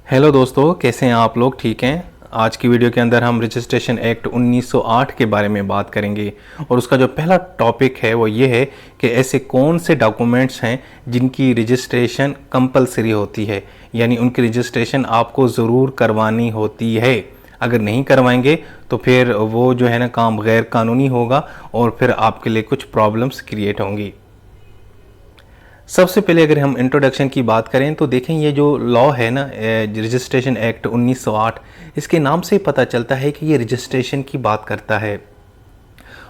Hello दोस्तों, कैसे हैं आप लोग? ठीक हैं। आज की वीडियो के अंदर हम रजिस्ट्रेशन एक्ट 1908 के बारे में बात करेंगे और उसका जो पहला टॉपिक है वो ये है कि ऐसे कौन से डॉक्यूमेंट्स हैं जिनकी रजिस्ट्रेशन कंपलसरी होती है, यानी उनकी रजिस्ट्रेशन आपको ज़रूर करवानी होती है। अगर नहीं करवाएंगे तो फिर वो जो है ना काम गैर कानूनी होगा और फिर आपके लिए कुछ प्रॉब्लम्स क्रिएट होंगी। सबसे पहले अगर हम इंट्रोडक्शन की बात करें तो देखें ये जो लॉ है ना, रजिस्ट्रेशन एक्ट 1908, इसके नाम से ही पता चलता है कि ये रजिस्ट्रेशन की बात करता है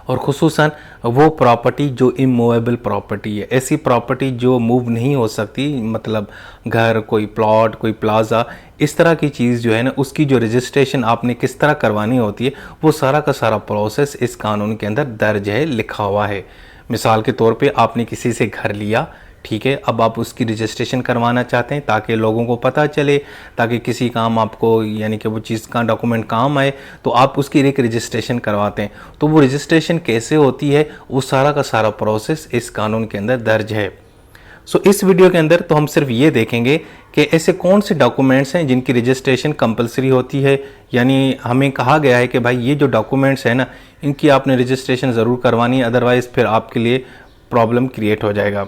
और ख़ुसूसन वो प्रॉपर्टी जो इमूवेबल प्रॉपर्टी है, ऐसी प्रॉपर्टी जो मूव नहीं हो सकती, मतलब घर, कोई प्लॉट, कोई प्लाजा, इस तरह की चीज़ जो है ना उसकी जो रजिस्ट्रेशन आपने किस तरह करवानी होती है वो सारा का सारा प्रोसेस इस कानून के अंदर दर्ज है, लिखा हुआ है। मिसाल के तौर पे आपने किसी से घर लिया, ठीक है, अब आप उसकी रजिस्ट्रेशन करवाना चाहते हैं ताकि लोगों को पता चले, ताकि किसी काम आपको यानी कि वो चीज़ का डॉक्यूमेंट काम आए तो आप उसकी एक रजिस्ट्रेशन करवाते हैं। तो वो रजिस्ट्रेशन कैसे होती है वो सारा का सारा प्रोसेस इस कानून के अंदर दर्ज है। सो इस वीडियो के अंदर तो हम सिर्फ ये देखेंगे कि ऐसे कौन से डॉक्यूमेंट्स हैं जिनकी रजिस्ट्रेशन कंपलसरी होती है, यानी हमें कहा गया है कि भाई ये जो डॉक्यूमेंट्स हैं ना इनकी आपने रजिस्ट्रेशन ज़रूर करवानी है, अदरवाइज़ फिर आपके लिए प्रॉब्लम क्रिएट हो जाएगा।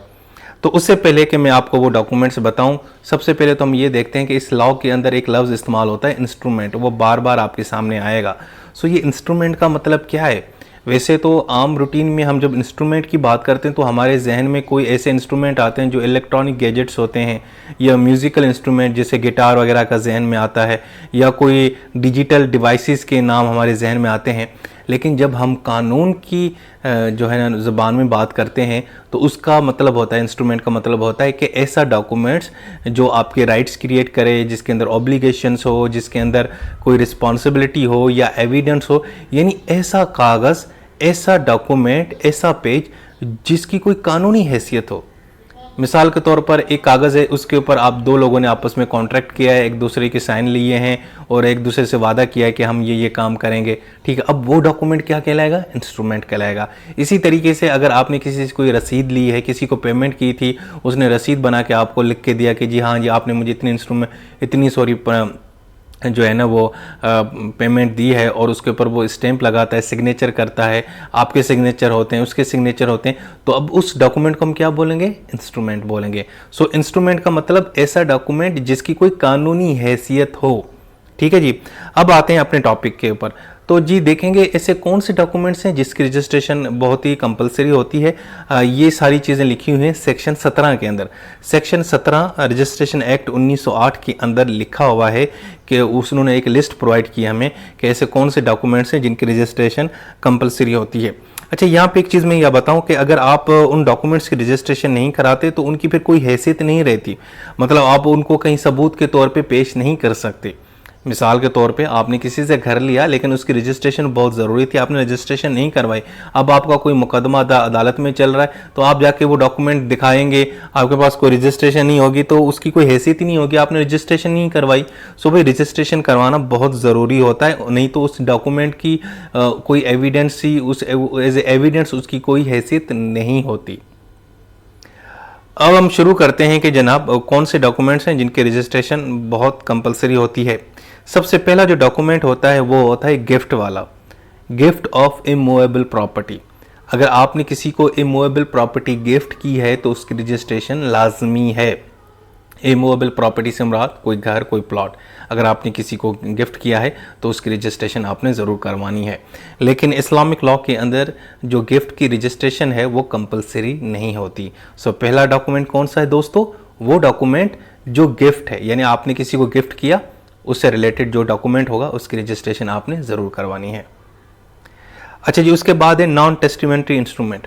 तो उससे पहले कि मैं आपको वो डॉक्यूमेंट्स बताऊं, सबसे पहले तो हम ये देखते हैं कि इस लॉ के अंदर एक लफ्ज़ इस्तेमाल होता है इंस्ट्रूमेंट, वो बार बार आपके सामने आएगा। सो ये इंस्ट्रूमेंट का मतलब क्या है? वैसे तो आम रूटीन में हम जब इंस्ट्रूमेंट की बात करते हैं तो हमारे जहन में कोई ऐसे इंस्ट्रूमेंट आते हैं जो इलेक्ट्रॉनिक गैजेट्स होते हैं, या म्यूज़िकल इंस्ट्रूमेंट जैसे गिटार वगैरह का जहन में आता है, या कोई डिजिटल डिवाइसेस के नाम हमारे जहन में आते हैं। लेकिन जब हम कानून की जो है ना ज़बान में बात करते हैं तो उसका मतलब होता है, इंस्ट्रूमेंट का मतलब होता है कि ऐसा डॉक्यूमेंट्स जो आपके राइट्स क्रिएट करे, जिसके अंदर ऑब्लिगेशंस हो, जिसके अंदर कोई रिस्पॉन्सिबिलिटी हो या एविडेंस हो, यानी ऐसा कागज़, ऐसा डॉक्यूमेंट, ऐसा पेज जिसकी कोई कानूनी हैसियत हो। मिसाल के तौर पर एक कागज़ है, उसके ऊपर आप दो लोगों ने आपस में कॉन्ट्रैक्ट किया है, एक दूसरे के साइन लिए हैं और एक दूसरे से वादा किया है कि हम ये काम करेंगे, ठीक है। अब वो डॉक्यूमेंट क्या कहलाएगा? इंस्ट्रूमेंट कहलाएगा। इसी तरीके से अगर आपने किसी से कोई रसीद ली है, किसी को पेमेंट की थी, उसने रसीद बना के आपको लिख के दिया कि जी हाँ जी आपने मुझे जो है ना वो पेमेंट दी है, और उसके ऊपर वो स्टैंप लगाता है, सिग्नेचर करता है, आपके सिग्नेचर होते हैं, उसके सिग्नेचर होते हैं, तो अब उस डॉक्यूमेंट को हम क्या बोलेंगे? इंस्ट्रूमेंट बोलेंगे। सो इंस्ट्रूमेंट का मतलब ऐसा डॉक्यूमेंट जिसकी कोई कानूनी हैसियत हो, ठीक है जी। अब आते हैं अपने टॉपिक के ऊपर। तो जी देखेंगे ऐसे कौन से डॉक्यूमेंट्स हैं जिसकी रजिस्ट्रेशन बहुत ही कंपलसरी होती है। ये सारी चीज़ें लिखी हुई हैं सेक्शन 17 के अंदर। सेक्शन 17 रजिस्ट्रेशन एक्ट 1908 के अंदर लिखा हुआ है कि उन्होंने एक लिस्ट प्रोवाइड की हमें कि ऐसे कौन से डॉक्यूमेंट्स हैं जिनकी रजिस्ट्रेशन कंपलसरी होती है। अच्छा, यहाँ पे एक चीज़ मैं यह बताऊं कि अगर आप उन डॉक्यूमेंट्स की रजिस्ट्रेशन नहीं कराते तो उनकी फिर कोई हैसियत नहीं रहती, मतलब आप उनको कहीं सबूत के तौर पे पेश नहीं कर सकते। मिसाल के तौर पे आपने किसी से घर लिया लेकिन उसकी रजिस्ट्रेशन बहुत ज़रूरी थी, आपने रजिस्ट्रेशन नहीं करवाई, अब आपका कोई मुकदमा अदालत में चल रहा है तो आप जाके वो डॉक्यूमेंट दिखाएंगे, आपके पास कोई रजिस्ट्रेशन नहीं होगी तो उसकी कोई हैसियत ही नहीं होगी, आपने रजिस्ट्रेशन नहीं करवाई। सो भाई रजिस्ट्रेशन करवाना बहुत ज़रूरी होता है, नहीं तो उस डॉक्यूमेंट की कोई एविडेंस ही उस एज एविडेंस उसकी कोई हैसियत नहीं होती। अब हम शुरू करते हैं कि जनाब कौन से डॉक्यूमेंट्स हैं जिनकी रजिस्ट्रेशन बहुत कंपलसरी होती है। सबसे पहला जो डॉक्यूमेंट होता है वो होता है गिफ्ट वाला, गिफ्ट ऑफ इमूवेबल प्रॉपर्टी। अगर आपने किसी को इमूवेबल प्रॉपर्टी गिफ्ट की है तो उसकी रजिस्ट्रेशन लाजमी है। इमूवेबल प्रॉपर्टी से मुराद कोई घर, कोई प्लॉट, अगर आपने किसी को गिफ्ट किया है तो उसकी रजिस्ट्रेशन आपने ज़रूर करवानी है। लेकिन इस्लामिक लॉ के अंदर जो गिफ्ट की रजिस्ट्रेशन है वो कंपलसरी नहीं होती। सो पहला डॉक्यूमेंट कौन सा है दोस्तों? वो डॉक्यूमेंट जो गिफ्ट है, यानी आपने किसी को गिफ्ट किया, उससे रिलेटेड जो डॉक्यूमेंट होगा उसकी रजिस्ट्रेशन आपने ज़रूर करवानी है। अच्छा जी, उसके बाद है नॉन टेस्टिमेंट्री इंस्ट्रूमेंट।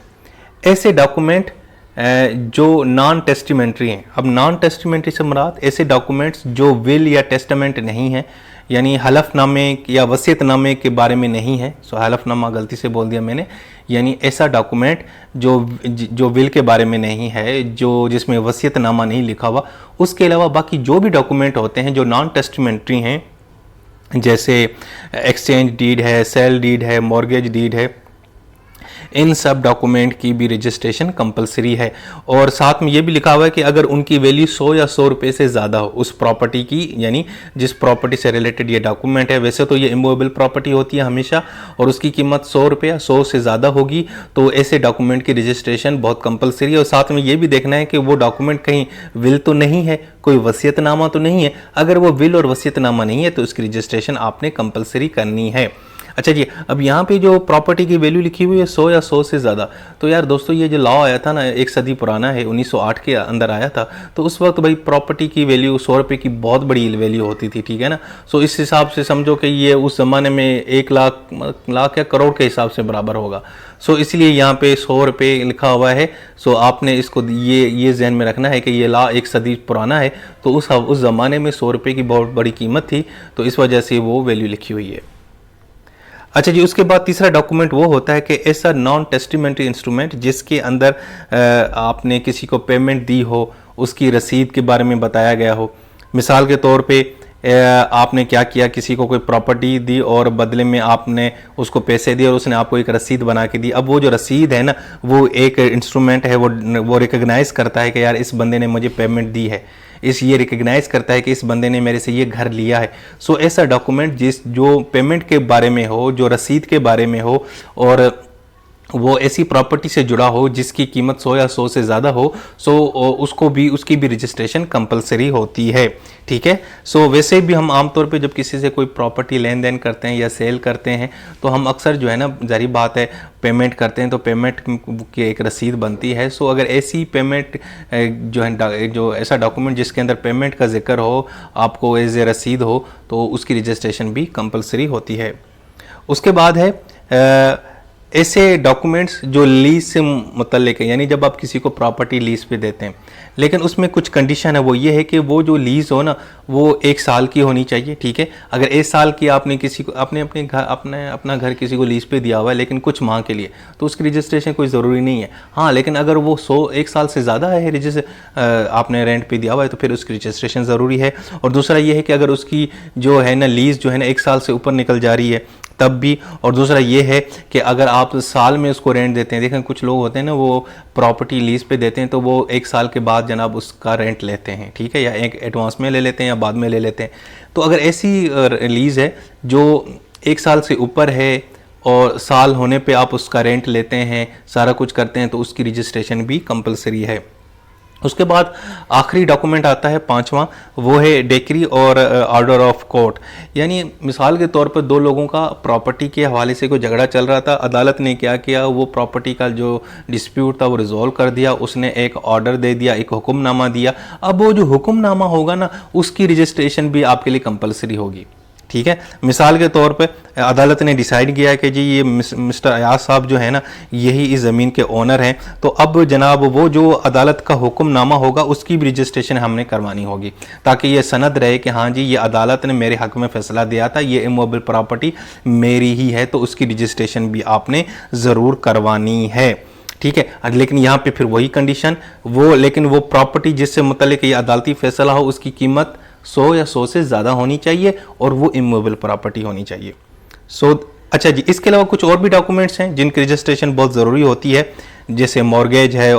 ऐसे डॉक्यूमेंट जो नॉन टेस्टिमेंट्री हैं। अब नॉन टेस्टिमेंट्री से मुराद ऐसे डॉक्यूमेंट्स जो विल या टेस्टामेंट नहीं है, यानी हलफनामे या वसीयतनामे के बारे में नहीं है। सो हलफनामा गलती से बोल दिया मैंने, यानी ऐसा डॉक्यूमेंट जो विल के बारे में नहीं है, जो जिसमें वसीयतनामा नहीं लिखा हुआ। उसके अलावा बाकी जो भी डॉक्यूमेंट होते हैं जो नॉन टेस्टिमेंट्री हैं, जैसे एक्सचेंज डीड है, सेल डीड है, मॉर्गेज डीड है, इन सब डॉक्यूमेंट की भी रजिस्ट्रेशन कंपलसरी है। और साथ में ये भी लिखा हुआ है कि अगर उनकी वैल्यू 100 या 100 रुपये से ज़्यादा हो उस प्रॉपर्टी की, यानी जिस प्रॉपर्टी से रिलेटेड ये डॉक्यूमेंट है, वैसे तो ये इमूवेबल प्रॉपर्टी होती है हमेशा और उसकी कीमत 100 रुपये या 100 से ज़्यादा होगी, तो ऐसे डॉक्यूमेंट की रजिस्ट्रेशन बहुत कंपलसरी है। और साथ में ये भी देखना है कि वो डॉक्यूमेंट कहीं विल तो नहीं है, कोई वसीयतनामा तो नहीं है। अगर वो विल और वसीयतनामा नहीं है तो उसकी रजिस्ट्रेशन आपने कंपलसरी करनी है। अच्छा जी, अब यहाँ पे जो प्रॉपर्टी की वैल्यू लिखी हुई है 100 या 100 से ज़्यादा, तो यार दोस्तों ये जो लॉ आया था ना, 1 सदी पुराना है, 1908 के अंदर आया था। तो उस वक्त भाई प्रॉपर्टी की वैल्यू 100 रुपये की बहुत बड़ी वैल्यू होती थी, ठीक है ना। सो इस हिसाब से समझो कि ये उस ज़माने में 1 लाख या करोड़ के हिसाब से बराबर होगा। सो इसलिए यहाँ पे 100 रुपये लिखा हुआ है। सो आपने इसको ये जहन में रखना है कि ये लॉ 1 सदी पुराना है, तो उस ज़माने में 100 रुपये की बहुत बड़ी कीमत थी, तो इस वजह से वो वैल्यू लिखी हुई है। अच्छा जी, उसके बाद तीसरा डॉक्यूमेंट वो होता है कि ऐसा नॉन टेस्टिमेंट्री इंस्ट्रूमेंट जिसके अंदर आपने किसी को पेमेंट दी हो, उसकी रसीद के बारे में बताया गया हो। मिसाल के तौर पे आपने क्या किया, किसी को कोई प्रॉपर्टी दी और बदले में आपने उसको पैसे दिए और उसने आपको एक रसीद बना के दी। अब वो जो रसीद है ना, वो एक इंस्ट्रूमेंट है, वो रिकग्नाइज करता है कि यार इस बंदे ने मुझे पेमेंट दी है, ये रिकग्नाइज करता है कि इस बंदे ने मेरे से ये घर लिया है। सो ऐसा डॉक्यूमेंट जो पेमेंट के बारे में हो, जो रसीद के बारे में हो और वो ऐसी प्रॉपर्टी से जुड़ा हो जिसकी कीमत 100 या 100 से ज़्यादा हो, सो उसकी भी रजिस्ट्रेशन कंपलसरी होती है, ठीक है। सो वैसे भी हम आमतौर पे जब किसी से कोई प्रॉपर्टी लेन देन करते हैं या सेल करते हैं तो हम अक्सर जो है ना, जारी बात है, पेमेंट करते हैं तो पेमेंट की एक रसीद बनती है। सो अगर ऐसी पेमेंट जो है, जो ऐसा डॉक्यूमेंट जिसके अंदर पेमेंट का जिक्र हो, आपको एज ए रसीद हो, तो उसकी रजिस्ट्रेशन भी कंपलसरी होती है। उसके बाद है ऐसे डॉक्यूमेंट्स जो लीज से मुतल्लिक है, यानी जब आप किसी को प्रॉपर्टी लीज पे देते हैं, लेकिन उसमें कुछ कंडीशन है। वो ये है कि वो जो लीज हो ना, वो 1 साल की होनी चाहिए, ठीक है। अगर 1 साल की आपने किसी को अपना घर किसी को लीज पे दिया हुआ है लेकिन कुछ माह के लिए, तो उसकी रजिस्ट्रेशन कोई ज़रूरी नहीं है। हाँ, लेकिन अगर वो 1 साल से ज़्यादा है आपने रेंट पे दिया हुआ है तो फिर उसकी रजिस्ट्रेशन ज़रूरी है। और दूसरा ये है कि अगर उसकी जो है ना लीज जो है ना 1 साल से ऊपर निकल जा रही है तब भी। और दूसरा ये है कि अगर आप साल में उसको रेंट देते हैं, देखें कुछ लोग होते हैं ना, वो प्रॉपर्टी लीज पे देते हैं तो वो 1 साल के बाद जनाब उसका रेंट लेते हैं, ठीक है, या एक एडवांस में ले लेते हैं या बाद में ले लेते हैं। तो अगर ऐसी लीज है जो 1 साल से ऊपर है और साल होने पे आप उसका रेंट लेते हैं, सारा कुछ करते हैं, तो उसकी रजिस्ट्रेशन भी कंपलसरी है। उसके बाद आखिरी डॉक्यूमेंट आता है 5वां, वो है डेक्री और ऑर्डर ऑफ कोर्ट। यानी मिसाल के तौर पर 2 लोगों का प्रॉपर्टी के हवाले से कोई झगड़ा चल रहा था, अदालत ने क्या किया, वो प्रॉपर्टी का जो डिस्प्यूट था वो रिजॉल्व कर दिया, उसने एक ऑर्डर दे दिया, एक हुक्मनामा दिया। अब वो जो हुक्मनामा होगा ना, उसकी रजिस्ट्रेशन भी आपके लिए कंपलसरी होगी, ठीक है। मिसाल के तौर पे अदालत ने डिसाइड किया कि जी ये मिस्टर अयाज साहब जो है ना, यही इस ज़मीन के ओनर हैं, तो अब जनाब वो जो अदालत का हुक्मनामा होगा उसकी भी रजिस्ट्रेशन हमने करवानी होगी, ताकि ये सनद रहे कि हाँ जी ये अदालत ने मेरे हक़ में फ़ैसला दिया था, ये इमूवेबल प्रॉपर्टी मेरी ही है, तो उसकी रजिस्ट्रेशन भी आपने ज़रूर करवानी है, ठीक है। लेकिन यहाँ पे फिर वही कंडीशन, लेकिन वो प्रॉपर्टी जिससे मुतल्लिक ये अदालती फ़ैसला हो, उसकी कीमत 100 या 100 से ज़्यादा होनी चाहिए और वो इमूवेबल प्रॉपर्टी होनी चाहिए। अच्छा जी, इसके अलावा कुछ और भी डॉक्यूमेंट्स हैं जिनकी रजिस्ट्रेशन बहुत ज़रूरी होती है, जैसे मॉर्गेज है,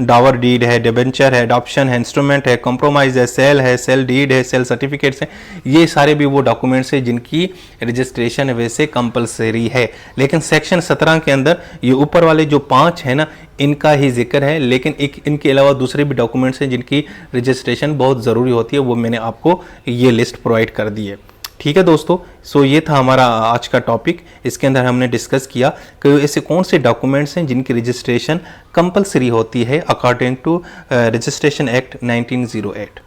डावर डीड है, डिबेंचर है, अडॉप्शन है, इंस्ट्रूमेंट है, कॉम्प्रोमाइज़ है, सेल डीड है, सेल सर्टिफिकेट्स हैं। ये सारे भी वो डॉक्यूमेंट्स हैं जिनकी रजिस्ट्रेशन वैसे कंपलसरी है। लेकिन सेक्शन 17 के अंदर ये ऊपर वाले जो 5 हैं ना, इनका ही जिक्र है, लेकिन इनके अलावा दूसरे भी डॉक्यूमेंट्स हैं जिनकी रजिस्ट्रेशन बहुत ज़रूरी होती है, वो मैंने आपको ये लिस्ट प्रोवाइड कर दी है, ठीक है दोस्तों। सो ये था हमारा आज का टॉपिक। इसके अंदर हमने डिस्कस किया कि ऐसे कौन से डॉक्यूमेंट्स हैं जिनकी रजिस्ट्रेशन कंपलसरी होती है अकॉर्डिंग टू रजिस्ट्रेशन एक्ट 1908।